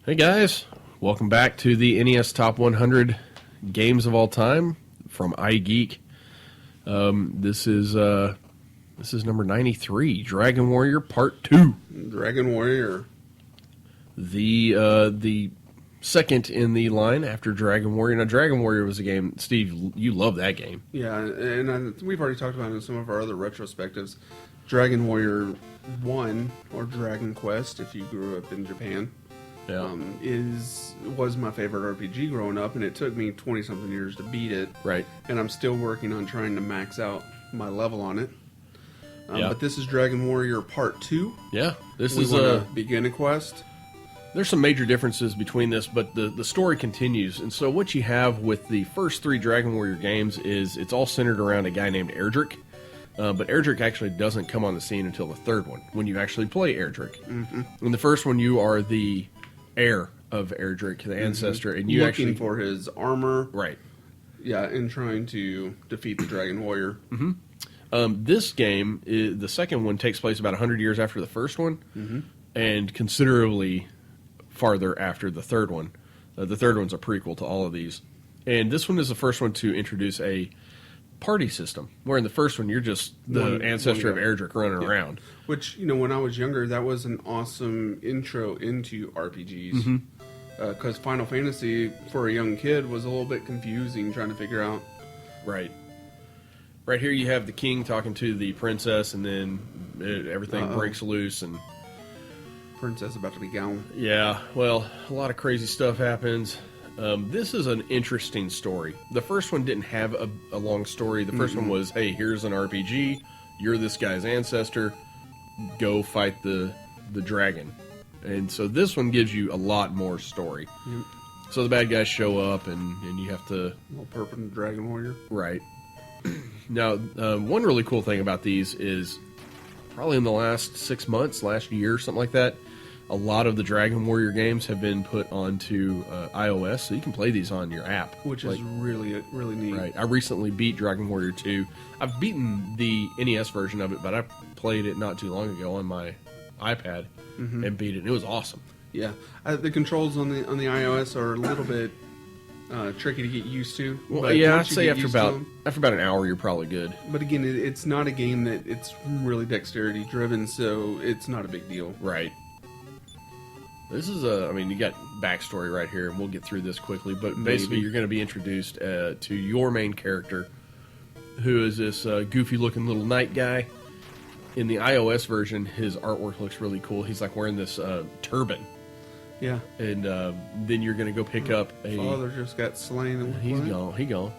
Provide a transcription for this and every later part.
Hey guys, welcome back to the NES Top 100 Games of All Time from iGeek. This is number 93, Dragon Warrior Part 2. Dragon Warrior. The second in the line after Dragon Warrior. Now, Dragon Warrior was a game, Steve, you love that game. Yeah, and we've already talked about it in some of our other retrospectives. Dragon Warrior 1, or Dragon Quest, if you grew up in Japan, Yeah. was my favorite RPG growing up, and it took me 20-something years to beat it. Right. And I'm still working on trying to max out my level on it. Yeah. But this is Dragon Warrior Part 2. Yeah, this We is want to begin a quest. There's some major differences between this, but the story continues. And so what you have with the first three Dragon Warrior games is it's all centered around a guy named Erdrick. But Erdrick actually doesn't come on the scene until the third one, when you actually play Erdrick. Mm-hmm. In the first one, you are the heir of Erdrick, the ancestor, and you Looking actually... for his armor. Right. Yeah, and trying to defeat the Dragon Warrior. This game, the second one, takes place about 100 years after the first one, and considerably farther after the third one. The third one's a prequel to all of these. And this one is the first one to introduce a party system, where in the first one, you're just the ancestor of Erdrick running around. Which, when I was younger, that was an awesome intro into RPGs. Because Final Fantasy, for a young kid, was a little bit confusing trying to figure out. Right. Right here you have the king talking to the princess, and then everything breaks loose, and... Princess about to be gone. Yeah, well, a lot of crazy stuff happens. This is an interesting story. The first one didn't have a long story. The first one was, hey, here's an RPG. You're this guy's ancestor. Go fight the dragon. And so this one gives you a lot more story. So the bad guys show up, and you have to... Little Purple Dragon Warrior. Right. Now, one really cool thing about these is probably in the last 6 months, last year, something like that, a lot of the Dragon Warrior games have been put onto iOS, so you can play these on your app. Which is really, really neat. Right. I recently beat Dragon Warrior 2. I've beaten the NES version of it, but I played it not too long ago on my iPad and beat it, and it was awesome. Yeah. The controls on the iOS are a little bit tricky to get used to. Well, but yeah, I'd once you say get after used to about them- an hour, you're probably good. But again, it's not a game that it's really dexterity driven, so it's not a big deal. Right. This is you got backstory right here, and we'll get through this quickly, but basically you're going to be introduced to your main character, who is this goofy-looking little knight guy. In the iOS version, his artwork looks really cool. He's like wearing this turban. Yeah. And then you're going to go pick up a... Father just got slain. He's gone. He gone.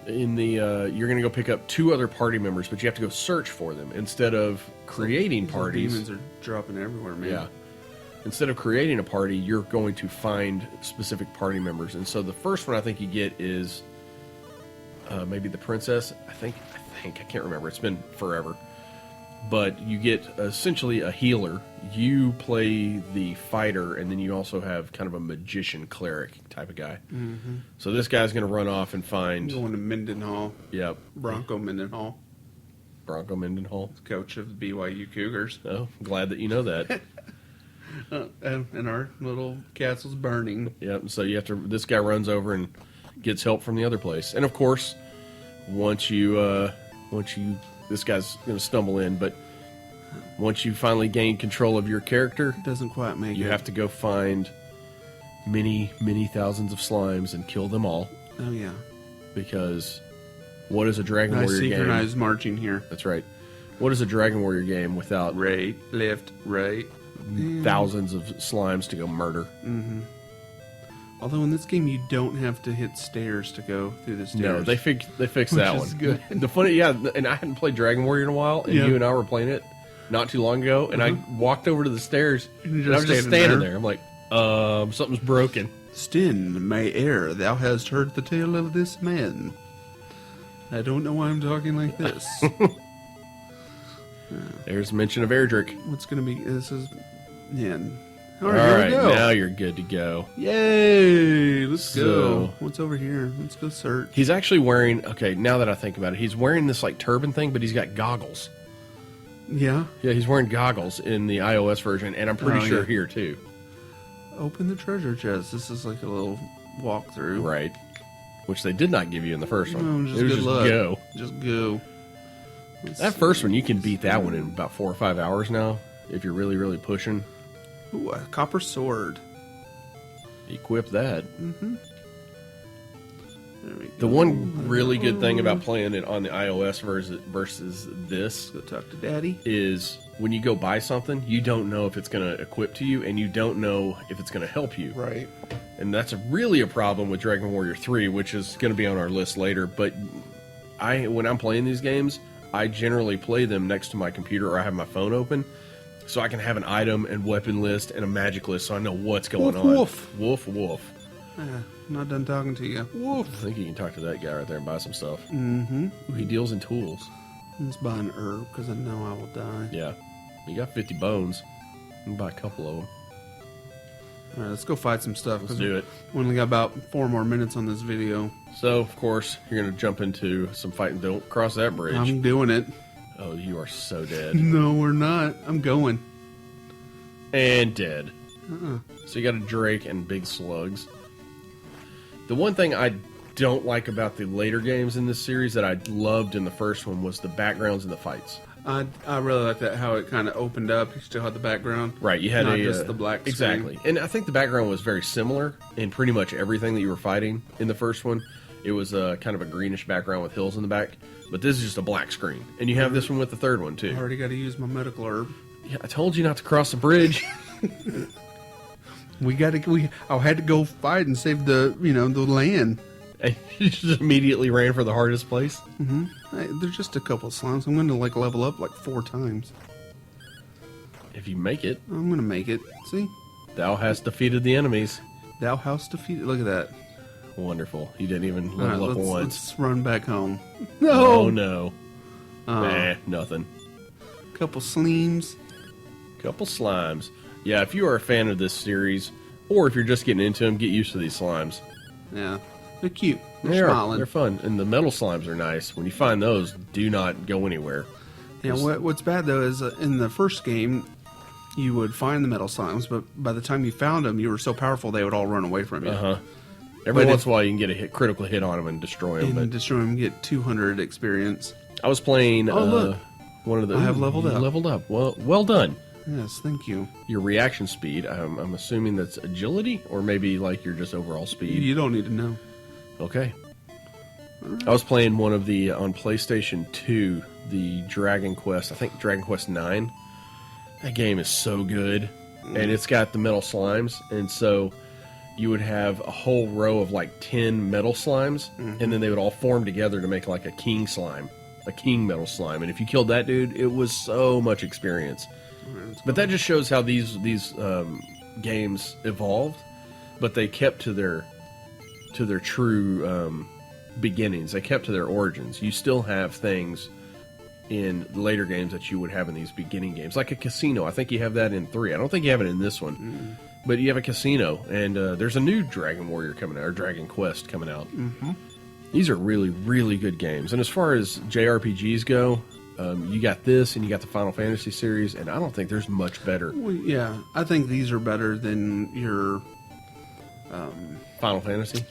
In the you're going to go pick up two other party members, but you have to go search for them instead of creating parties. Demons are dropping everywhere, man. Yeah. Instead of creating a party, you're going to find specific party members. And so the first one I think you get is maybe the princess. I think I can't remember. It's been forever. But you get essentially a healer. You play the fighter, and then you also have kind of a magician cleric type of guy. So this guy's going to run off and find... Going to Mendenhall. Yep. Bronco Mendenhall. Bronco Mendenhall. Coach of the BYU Cougars. Oh, glad that you know that. And our little castle's burning. Yep. So you have to... This guy runs over and gets help from the other place. And of course, once you... This guy's going to stumble in, but once you finally gain control of your character, Doesn't quite make it. you have to go find many, many thousands of slimes and kill them all, Oh, yeah. because what is a Dragon Nice Warrior game? synchronized marching here. That's right. What is a Dragon Warrior game without Right, left, right. thousands of slimes to go murder? Although in this game, you don't have to hit stairs to go through the stairs. No, they fixed that Which one. is good. The funny, and I hadn't played Dragon Warrior in a while, and Yeah. you and I were playing it not too long ago, and I walked over to the stairs, And and I was just standing there. I'm like, something's broken. Stin, my heir, thou hast heard the tale of this man. I don't know why I'm talking like this. There's mention of Erdrick. What's going to be... This is... Yeah. All Alright, right, here we go. now you're good to go. Yay! Let's So- go. What's over here? Let's go search. He's actually wearing, okay, now that I think about it, he's wearing this like turban thing, but he's got goggles. Yeah. Yeah, he's wearing goggles in the iOS version, and I'm pretty Oh, sure yeah. here too. Open the treasure chest. This is like a little walkthrough. Right. Which they did not give you in the first one. No, just it was good just luck. go. Just go. Let's That see. first one, you can beat that one in about 4 or 5 hours now, if you're really, really pushing. Ooh, a copper sword. Equip that. There we go. The one really good thing about playing it on the iOS versus this Go talk to Daddy. is when you go buy something, you don't know if it's going to equip to you, and you don't know if it's going to help you. Right. And that's really a problem with Dragon Warrior 3, which is going to be on our list later. But when I'm playing these games, I generally play them next to my computer, or I have my phone open, so I can have an item and weapon list and a magic list, so I know what's going Woof, on. woof. Woof, woof. I'm not done talking to you. Woof. I think you can talk to that guy right there and buy some stuff. Mm-hmm. He deals in tools. Let's buy an herb because I know I will die. Yeah. You got 50 bones. You can buy a couple of them. All right, let's go fight some stuff. Let's 'cause do it. We only got about 4 more minutes on this video. So, of course, you're going to jump into some fighting. Don't cross that bridge. I'm doing it. Oh, you are so dead. No, we're not. I'm going. And dead. So you got a Drake and big slugs. The one thing I don't like about the later games in this series that I loved in the first one was the backgrounds and the fights. I really like that how it kind of opened up. You still had the background. Right, you had Not a just the black screen. exactly, and I think the background was very similar in pretty much everything that you were fighting in the first one. It was kind of a greenish background with hills in the back, but this is just a black screen, and you have this one with the third one I too. already got to use my medical herb. Yeah, I told you not to cross the bridge. I had to go fight and save the land. And you just immediately ran for the hardest place. Hey, there's just a couple slimes. I'm going to level up 4 times. If you make it, I'm going to make it. See? thou hast defeated the enemies. Thou hast defeated. Look at that. Wonderful. You didn't even All right, level up once. let's run back home. Oh no. Nothing. Couple sleems. Couple slimes. Yeah, if you are a fan of this series, or if you're just getting into them, get used to these slimes. Yeah. They're cute. They're They are. smiling. They're fun. And the metal slimes are nice. When you find those, do not go anywhere. Yeah, what's bad though is in the first game, you would find the metal slimes, but by the time you found them, you were so powerful they would all run away from you. Every But once in a while, you can get a critical hit on them and destroy them. And But destroy them, get 200 experience. I was playing Oh, look. one of the. I have leveled you up. Leveled up. Well done. Yes, thank you. Your reaction speed. I'm assuming that's agility, or maybe like your just overall speed. You don't need to know. Okay. I was playing one of the on PlayStation 2, the Dragon Quest. I think Dragon Quest 9. That game is so good, and it's got the metal slimes, and so you would have a whole row of 10 metal slimes, and then they would all form together to make like a king slime, a king metal slime. And if you killed that dude, it was so much experience. But that just shows how these games evolved, but they kept to their true beginnings. They kept to their origins. You still have things in later games that you would have in these beginning games, like a casino. I think you have that in 3. I don't think you have it in this one, but you have a casino, and there's a new Dragon Warrior coming out, or Dragon Quest coming out. These are really, really good games. And as far as JRPGs go, you got this, and you got the Final Fantasy series, and I don't think there's much better. Well, yeah, I think these are better than your. Final Fantasy.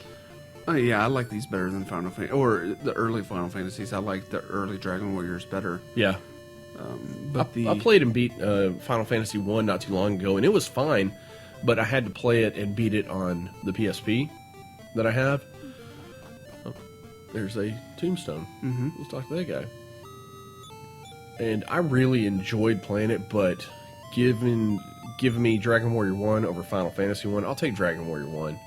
Oh yeah, I like these better than Final Fantasy or the early Final Fantasies. I like the early Dragon Warriors better. Yeah. But I played and beat Final Fantasy 1 not too long ago, and it was fine, but I had to play it and beat it on the PSP that I have. Oh, there's a tombstone. Let's talk to that guy. And I really enjoyed playing it, but give me Dragon Warrior 1 over Final Fantasy 1, I'll take Dragon Warrior 1.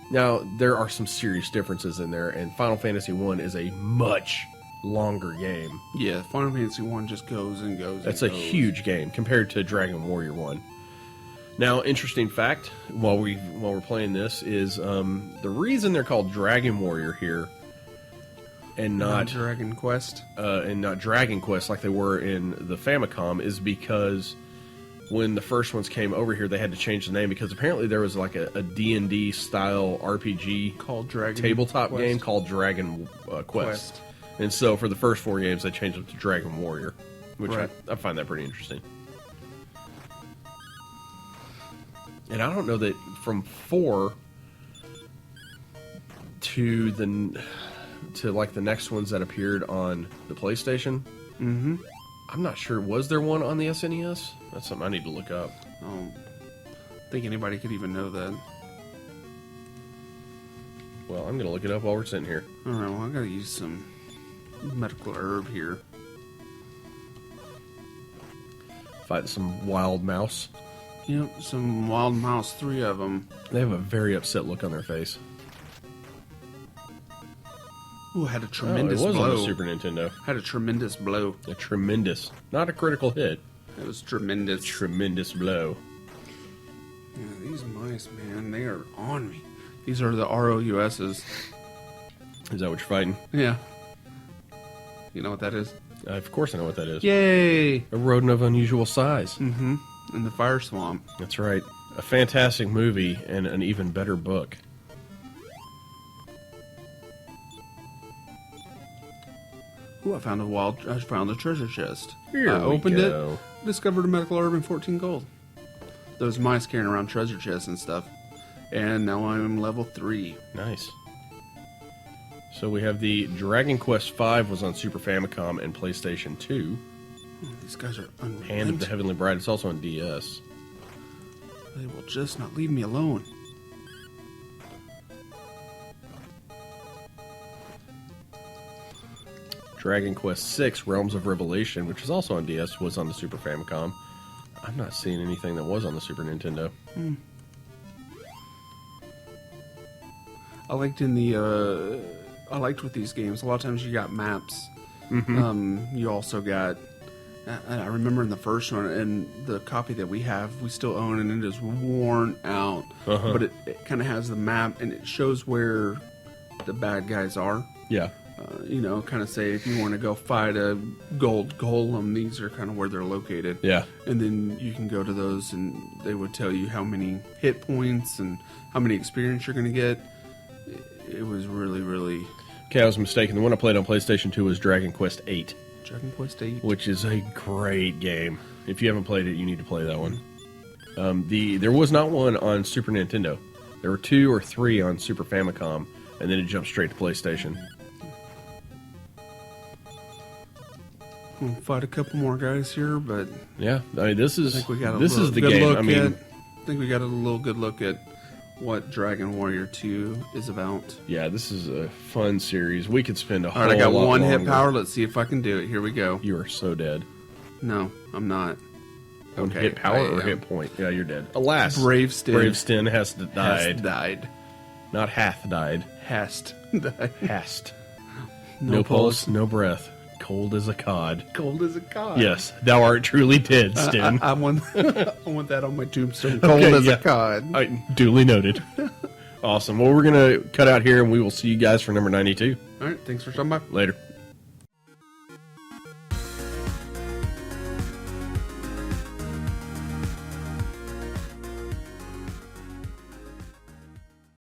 Now, there are some serious differences in there, and Final Fantasy 1 is a much longer game. yeah, Final Fantasy 1 just goes and goes. That's a huge game compared to Dragon Warrior 1. Now, interesting fact, while we're playing this, is the reason they're called Dragon Warrior here and not Dragon Quest. and not Dragon Quest like they were in the Famicom is because when the first ones came over here, they had to change the name because apparently there was like a D&D style RPG Called Dragon tabletop Quest. game called Dragon Quest. And so for the first 4 games, they changed it to Dragon Warrior. which Right. I find that pretty interesting. And I don't know that from 4 to like the next ones that appeared on the PlayStation. Mm-hmm. I'm not sure. Was there one on the SNES? That's something I need to look up. I don't think anybody could even know that. Well, I'm going to look it up while we're sitting here. All right, well, I gotta use some medical herb here. Fight some wild mouse. Yep, some wild mouse, 3 of them. They have a very upset look on their face. Ooh, had a tremendous it was blow. on the Super Nintendo. Had a tremendous blow. A tremendous, not a critical hit. It was tremendous. Tremendous blow. Yeah, these mice, man, they are on me. These are the ROUSs. Is that what you're fighting? Yeah. You know what that is? Of course I know what that is. Yay! A rodent of unusual size. Mm-hmm. In the fire swamp. That's right. A fantastic movie and an even better book. Ooh, I found a treasure chest. Here I we opened go. it, discovered a medical herb and 14 gold. Those mice carrying around treasure chests and stuff. And now I'm level 3. Nice. So we have the Dragon Quest V was on Super Famicom and PlayStation 2. Oh, these guys are Hand of the unrelenting. Heavenly Bride. It's also on DS. They will just not leave me alone. Dragon Quest VI Realms of Revelation, which is also on DS, was on the Super Famicom. I'm not seeing anything that was on the Super Nintendo. I liked I liked with these games. A lot of times you got maps. You also got. I remember in the first one, and the copy that we have, we still own, and it is worn out. But it kind of has the map, and it shows where the bad guys are. Yeah. You know, kind of say if you want to go fight a gold golem, these are kind of where they're located. Yeah. And then you can go to those, and they would tell you how many hit points and how many experience you're going to get. It was really, really Okay, I was mistaken. The one I played on PlayStation 2 was Dragon Quest VIII, Dragon Quest 8. which is a great game. If you haven't played it, you need to play that one. There was not one on Super Nintendo. There were 2 or 3 on Super Famicom, and then it jumped straight to PlayStation. We'll fight a couple more guys here, but Yeah, I mean this I is think we got a this little is the good game. look I mean, at. I think we got a little good look at what Dragon Warrior 2 is about. yeah, this is a fun series. We could spend a whole All right, I got lot one hit longer. power. Let's see if I can do it. Here we go. You are so dead. No, I'm not. One Okay, hit power I or am. hit point? Yeah, you're dead. Alas, Braveston Braveston has has died. died. Not hath died. Hast died. Hast. No pulse, no breath. Cold as a cod. Cold as a cod. Yes, thou art truly dead, Stin. I want I want that on my tombstone. Cold Okay, as yeah. a cod. Duly noted. Awesome. Well, we're going to cut out here, and we will see you guys for number 92. All right, thanks for stopping by. Later.